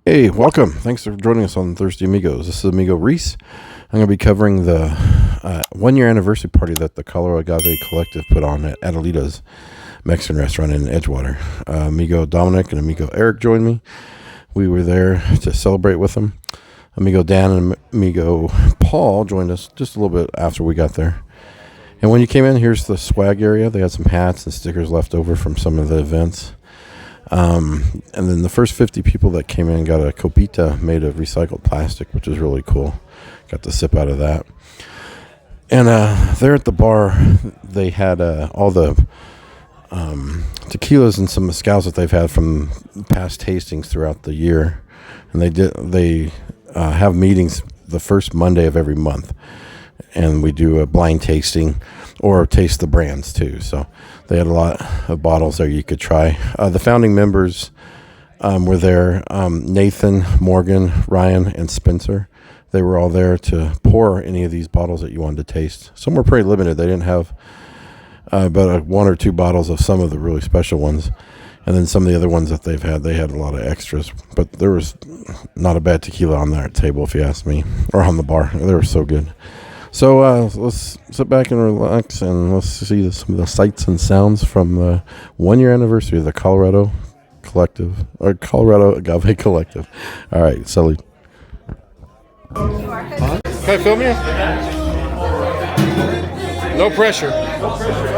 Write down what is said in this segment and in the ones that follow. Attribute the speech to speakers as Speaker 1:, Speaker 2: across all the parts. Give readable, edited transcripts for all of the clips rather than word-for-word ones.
Speaker 1: Hey, welcome. Thanks for joining us on Thursday Amigos. This is Amigo Reese. I'm going to be covering the 1-year anniversary party that the Colorado Agave Collective put on at Adalita's Mexican restaurant in Edgewater. Amigo Dominic and Amigo Eric joined me. We were there to celebrate with them. Amigo Dan and Amigo Paul joined us just a little bit after we got there. And when you came in, here's the swag area. They had some hats and stickers left over from some of the events. And then the first 50 people that came in got a copita made of recycled plastic, which is really cool. Got to sip out of that. And there at the bar, they had all the tequilas and some mezcals that they've had from past tastings throughout the year. And they have meetings the first Monday of every month. And we do a blind tasting or taste the brands too. So they had a lot of bottles there you could try. The founding members were there. Nathan, Morgan, Ryan, and Spencer. They were all there to pour any of these bottles that you wanted to taste. Some were pretty limited. They didn't have but 1 or 2 bottles of some of the really special ones. And then some of the other ones that they had a lot of extras. But there was not a bad tequila on that table, if you ask me, or on the bar. They were so good. So let's sit back and relax, and let's see some of the sights and sounds from the 1-year anniversary of the Colorado Collective, or Colorado Agave Collective. All right, salute. Can I film you? No pressure. No pressure.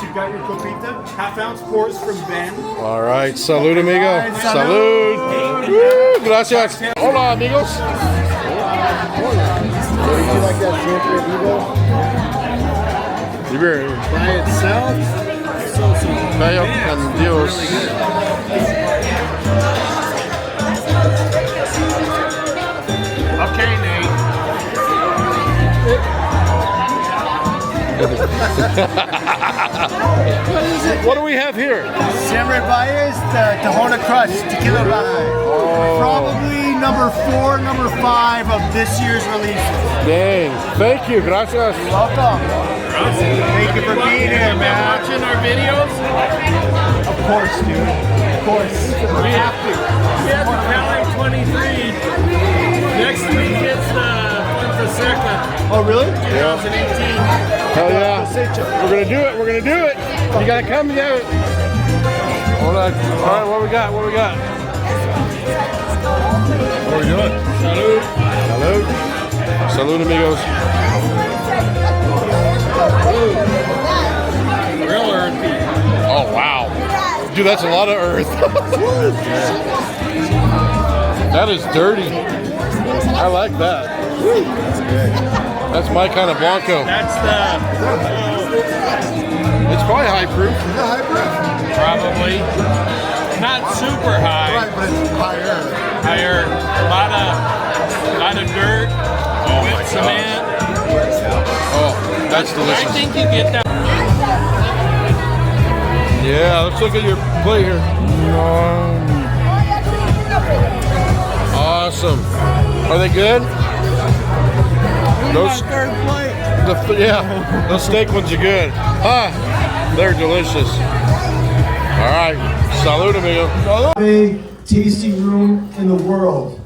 Speaker 2: You've got your copita, half-ounce pours from Ben.
Speaker 1: All right, salud, amigo. Salud. Woo, gracias. Hola, amigos.
Speaker 3: Would you like that siempre vivo? By itself?
Speaker 1: Vaya con Dios.
Speaker 2: Okay, Nate.
Speaker 1: What do we have here?
Speaker 3: Samurai Baez, the Tahona Crush Tequila Bahay. Probably number 4, number 5 of this year's release.
Speaker 1: Dang. Thank you. Gracias.
Speaker 3: Welcome. Thank you for being here, man.
Speaker 2: Watching our videos?
Speaker 3: Of course, dude. Of course.
Speaker 2: We have to. We have to Cali 23. Next week it's the Fonseca.
Speaker 3: Oh, really?
Speaker 2: 2018.
Speaker 1: Hell yeah. We're going to do it. We're going to do it. You got to come and do it. Hold on. All right, what we got? What we got? What are we doing?
Speaker 2: Salud.
Speaker 1: Salud. Salud, amigos.
Speaker 2: Real earthy.
Speaker 1: Oh, wow. Dude, that's a lot of earth. That is dirty. I like that. That's my kind of Blanco.
Speaker 2: That's the...
Speaker 1: It's probably high proof.
Speaker 3: Is it high proof?
Speaker 2: Probably. Not super high.
Speaker 3: Right, but it's higher.
Speaker 2: Higher. A lot of dirt. With cement.
Speaker 1: Oh, that's delicious.
Speaker 2: I think you get that.
Speaker 1: Yeah, let's look at your plate here. Awesome. Are they good? Those,
Speaker 3: Third plate.
Speaker 1: yeah, those steak ones are good. They're delicious. All right, salud, amigo.
Speaker 4: Big tasting room in the world,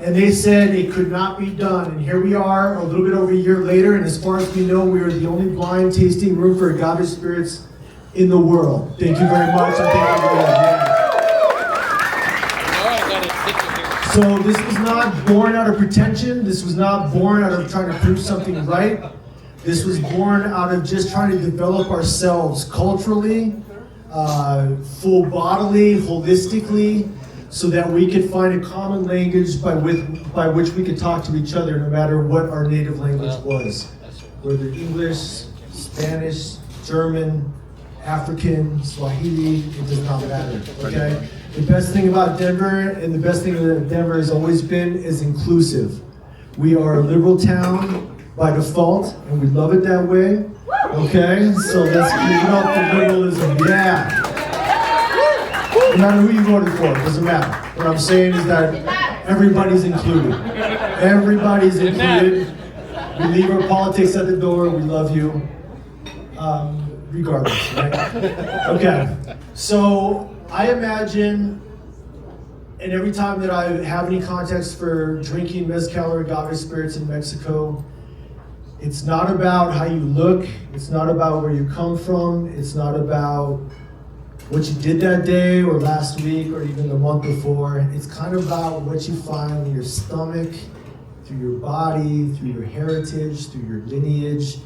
Speaker 4: and they said it could not be done, and here we are a little bit over a year later, and as far as we know, we are the only blind tasting room for agave spirits in the world. Thank you very much, and thank you again. So this was not born out of pretension. This was not born out of trying to prove something right. This was born out of just trying to develop ourselves culturally, full bodily, holistically, so that we could find a common language by which we could talk to each other, no matter what our native language was. Whether English, Spanish, German, African, Swahili, it does not matter, okay? The best thing about Denver, and the best thing that Denver has always been, is inclusive. We are a liberal town by default, and we love it that way, okay? So let's keep up the liberalism, yeah. No matter who you voted for, it doesn't matter. What I'm saying is that everybody's included. Everybody's included. We leave our politics at the door, we love you. Regardless, right? Okay, so I imagine, and every time that I have any context for drinking mezcal or agave spirits in Mexico, it's not about how you look, it's not about where you come from, it's not about what you did that day or last week or even the month before. It's kind of about what you find in your stomach, through your body, through your heritage, through your lineage.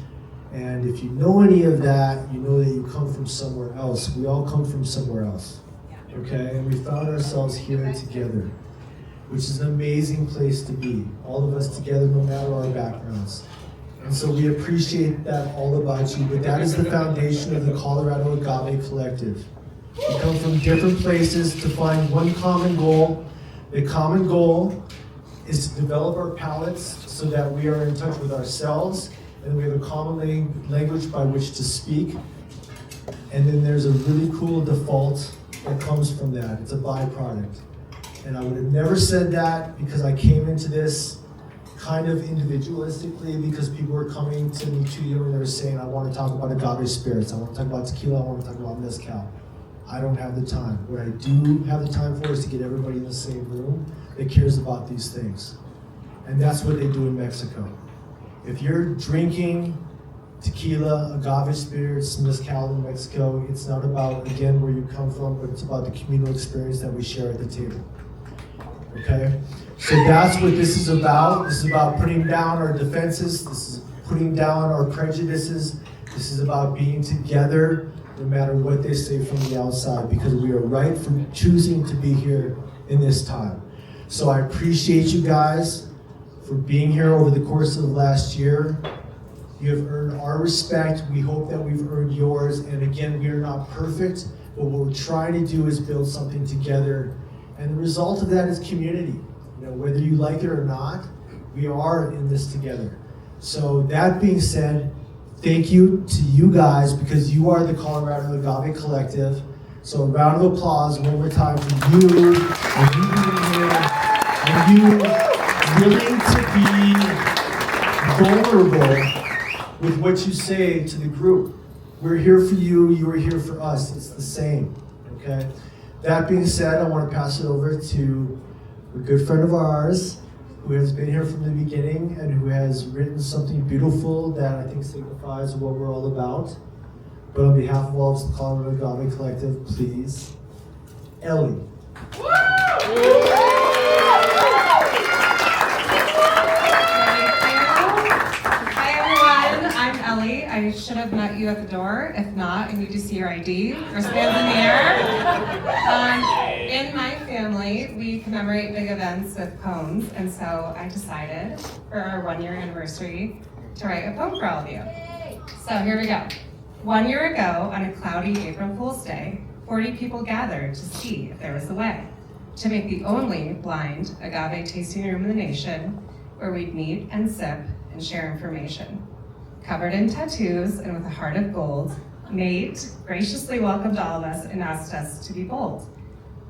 Speaker 4: And if you know any of that, you know that you come from somewhere else. We all come from somewhere else, okay? And we found ourselves here together, which is an amazing place to be. All of us together, no matter our backgrounds. And so we appreciate that all about you, but that is the foundation of the Colorado Agave Collective. We come from different places to find one common goal. The common goal is to develop our palates so that we are in touch with ourselves, and we have a common language by which to speak. And then there's a really cool default that comes from that. It's a byproduct. And I would have never said that because I came into this kind of individualistically, because people were coming to me 2 years and they were saying, I want to talk about agave spirits, I want to talk about tequila, I want to talk about mezcal. I don't have the time. What I do have the time for is to get everybody in the same room that cares about these things. And that's what they do in Mexico. If you're drinking tequila, agave spirits, mezcal in Mexico, it's not about, again, where you come from, but it's about the communal experience that we share at the table. Okay? So that's what this is about. This is about putting down our defenses. This is putting down our prejudices. This is about being together no matter what they say from the outside, because we are right for choosing to be here in this time. So I appreciate you guys for being here over the course of the last year. You have earned our respect. We hope that we've earned yours. And again, we are not perfect, but what we're trying to do is build something together. And the result of that is community. You know, whether you like it or not, we are in this together. So that being said, thank you to you guys, because you are the Colorado Agave Collective. So a round of applause one more time for you, and you being here, and you willing to be vulnerable with what you say to the group. We're here for you, you are here for us. It's the same, okay? That being said, I want to pass it over to a good friend of ours who has been here from the beginning and who has written something beautiful that I think signifies what we're all about. But on behalf of all of the Colorado Agave Collective, please, Ellie.
Speaker 5: I should have met you at the door. If not, I need to see your ID. Wristbands in the air. In my family, we commemorate big events with poems, and so I decided for our 1-year anniversary to write a poem for all of you. So here we go. 1 year ago, on a cloudy April Fool's Day, 40 people gathered to see if there was a way to make the only blind agave tasting room in the nation, where we'd meet and sip and share information. Covered in tattoos and with a heart of gold, Nate graciously welcomed all of us and asked us to be bold.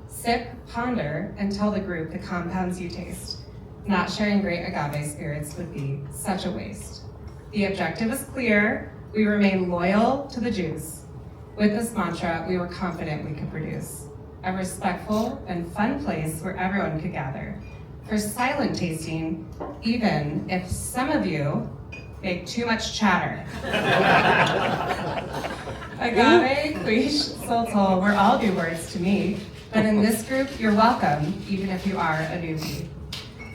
Speaker 5: Sip, ponder, and tell the group the compounds you taste. Not sharing great agave spirits would be such a waste. The objective is clear. We remain loyal to the juice. With this mantra, we were confident we could produce a respectful and fun place where everyone could gather for silent tasting, even if some of you make too much chatter. Agave, quiche, soltol were all new words to me, but in this group, you're welcome, even if you are a newbie.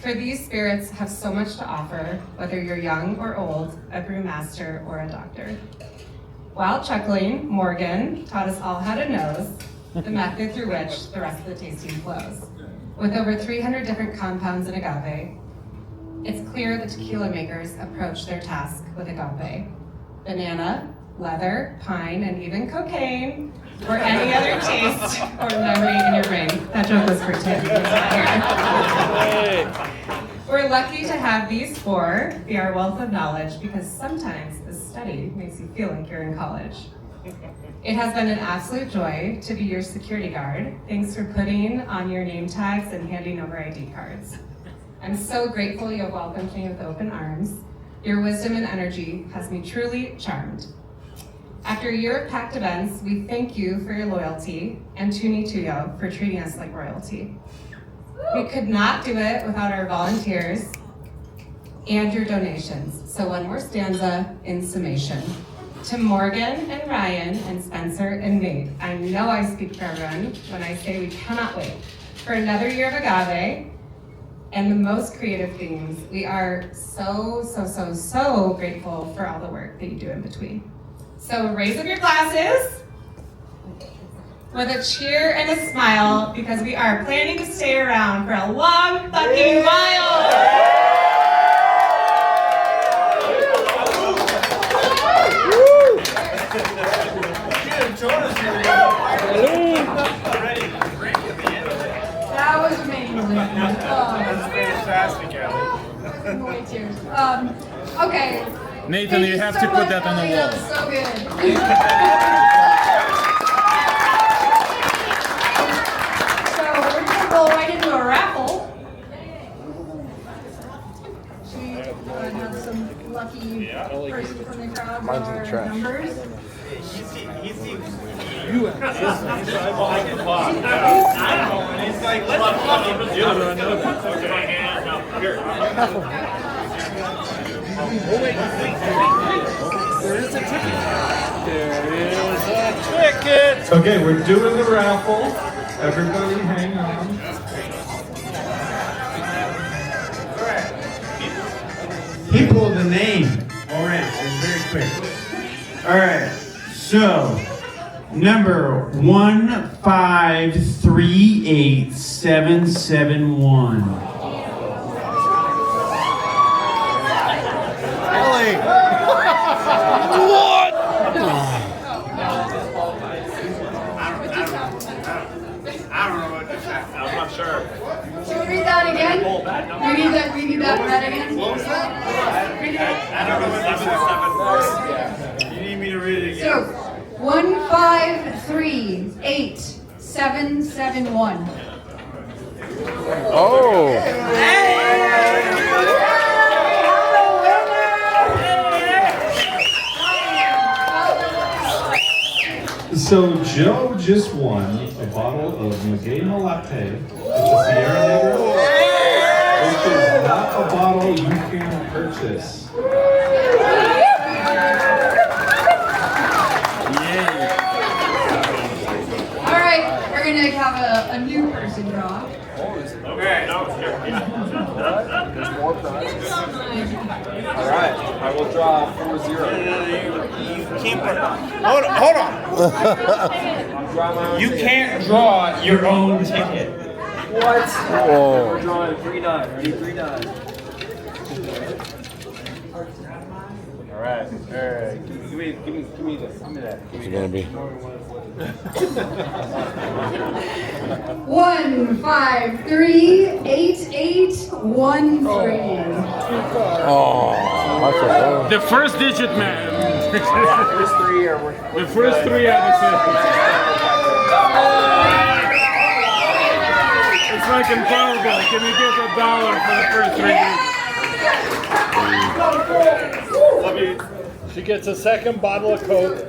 Speaker 5: For these spirits have so much to offer, whether you're young or old, a brewmaster or a doctor. While chuckling, Morgan taught us all how to nose the method through which the rest of the tasting flows. With over 300 different compounds in agave, it's clear that tequila makers approach their task with agave. banana, leather, pine, and even cocaine, or any other taste or memory in your brain. That joke was for Tim. He's not here. We're lucky to have these four be our wealth of knowledge because sometimes the study makes you feel like you're in college. It has been an absolute joy to be your security guard. Thanks for putting on your name tags and handing over ID cards. I'm so grateful you have welcomed me with open arms. Your wisdom and energy has me truly charmed. After a year of packed events, we thank you for your loyalty and Tuni Tuyo for treating us like royalty. We could not do it without our volunteers and your donations. So one more stanza in summation. To Morgan and Ryan and Spencer and Nate, I know I speak for everyone when I say we cannot wait for another year of agave and the most creative themes. We are so grateful for all the work that you do in between. So raise up your glasses with a cheer and a smile because we are planning to stay around for a long fucking while.
Speaker 6: That was amazing.
Speaker 2: That's fantastic, Allie.
Speaker 6: Boy, tears. Okay.
Speaker 2: Nathan, you have to put that on the wall.
Speaker 6: That was so good. So we're gonna go right into a raffle. We have some lucky person from the crowd with our numbers.
Speaker 2: There is a ticket. There is a ticket.
Speaker 7: Okay, we're doing the raffle. Everybody hang on.
Speaker 3: He pulled the name. All right, it's very quick. All right, so number 1538771.
Speaker 1: Ellie!
Speaker 2: I'm not sure.
Speaker 6: Should we read that again? We need that read again?
Speaker 2: I don't know.
Speaker 3: You need me to read it again?
Speaker 6: So, 1538771.
Speaker 1: Oh!
Speaker 7: So Joe just won a bottle of Amigo Latte with the Sierra Negro, which is not a bottle you can purchase.
Speaker 6: All right, we're gonna have a new person draw.
Speaker 8: Alright, I will draw 4-0.
Speaker 3: Hold on.
Speaker 8: You
Speaker 3: can't draw your own ticket.
Speaker 8: What?
Speaker 1: Whoa.
Speaker 8: We're drawing 3-9. Ready? 3-9. Alright. Give me this. Give me that.
Speaker 1: What's it gonna be?
Speaker 6: 1538813.
Speaker 1: Oh, that's a
Speaker 2: The first digit, man.
Speaker 8: First 3 are worth.
Speaker 2: The first 3 are the same. It's like in Powerball. Can you get $1 for the first 3 digits? She gets a second bottle of Coke.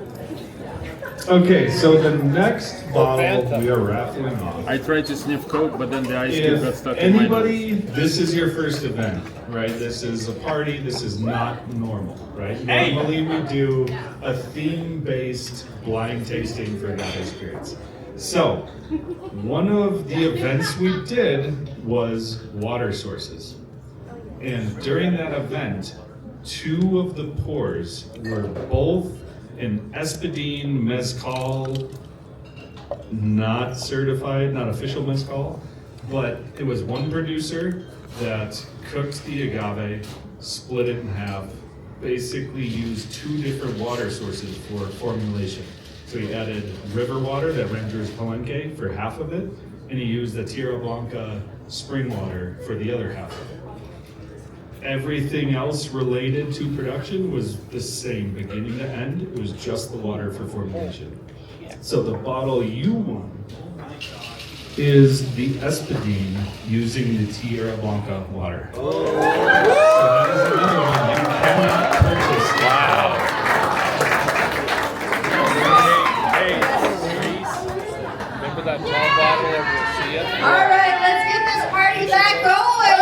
Speaker 7: Okay, so the next bottle we are raffling off.
Speaker 2: I tried to sniff Coke, but then the ice cube got
Speaker 7: If
Speaker 2: stuck in my nose.
Speaker 7: anybody, this is your first event, right? This is a party, this is not normal, right? Normally we do a theme-based blind tasting for agave spirits. So, one of the events we did was water sources. And during that event, 2 of the pours were both an Espadine Mezcal, not certified, not official Mezcal, but it was 1 producer that cooked the agave, split it in half, basically used 2 different water sources for formulation. So he added river water that ran through his palenque for half of it, and he used the Tierra Blanca spring water for the other half of it. Everything else related to production was the same, beginning to end. It was just the water for formulation. So the bottle you won is the Espadine using the Tierra Blanca water. So that is another one you cannot purchase. Wow.
Speaker 8: Remember that tall bottle of Lucia?
Speaker 6: All right, let's get this party back going.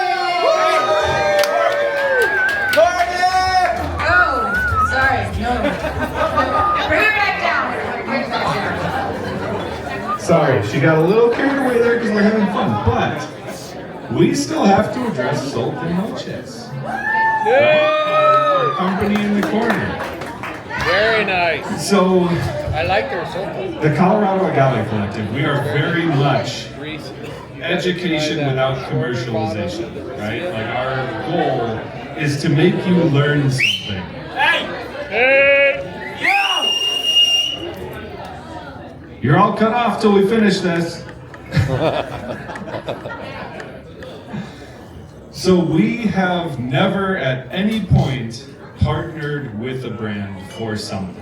Speaker 6: Oh, sorry, no. Bring it back down. Bring it back down.
Speaker 7: Sorry, she got a little carried away there because we're having fun, but we still have to address Salt and Noches. Our company in the corner.
Speaker 8: Very nice.
Speaker 7: So,
Speaker 8: I like their soap.
Speaker 7: the Colorado Agave Collective, we are very much education without commercialization, right? Like our goal is to make you learn something. You're all cut off till we finish this. So we have never at any point partnered with a brand for something.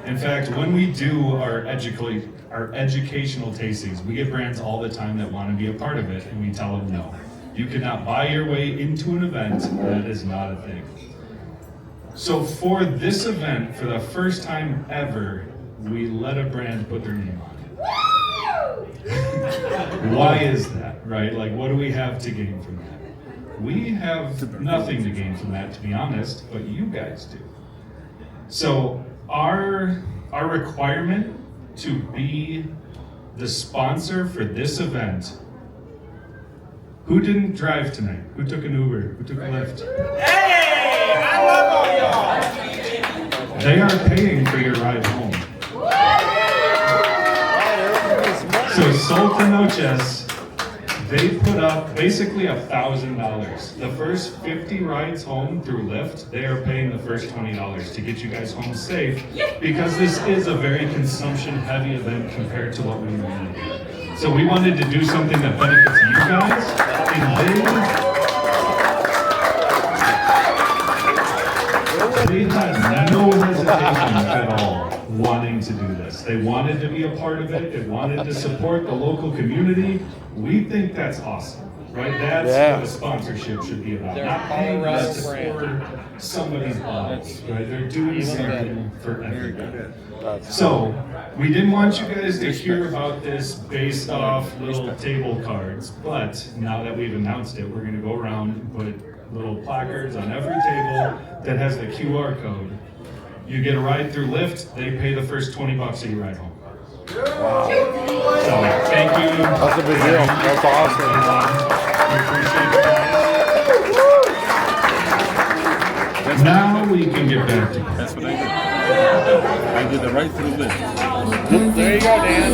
Speaker 7: In fact, when we do our educational tastings, we get brands all the time that want to be a part of it, and we tell them no. You cannot buy your way into an event. That is not a thing. So for this event, for the first time ever, we let a brand put their name on it. Why is that, right? Like, what do we have to gain from that? We have nothing to gain from that, to be honest, but you guys do. So our requirement to be the sponsor for this event. Who didn't drive tonight? Who took an Uber? Who took a Lyft?
Speaker 2: Hey! I love all y'all!
Speaker 7: They are paying for your ride home. So Salt and Noches, they put up basically $1,000. The first 50 rides home through Lyft, they are paying the first $20 to get you guys home safe, because this is a very consumption-heavy event compared to what we normally do. So we wanted to do something that benefits you guys, and they had no hesitation at all wanting to do this. They wanted to be a part of it. They wanted to support the local community. We think that's awesome, right? That's what a sponsorship should be about. Not paying us for somebody's bottles, right? They're doing something for everybody. So we didn't want you guys to hear about this based off little table cards, but now that we've announced it, we're going to go around and put little placards on every table that has the QR code. You get a ride through Lyft, they pay the first $20 of your ride home. Wow. So thank you.
Speaker 1: That's a big deal. That's awesome.
Speaker 7: We appreciate it. Now we can get back to it.
Speaker 9: That's what I did. I did it right through this.
Speaker 8: There you go, Dan.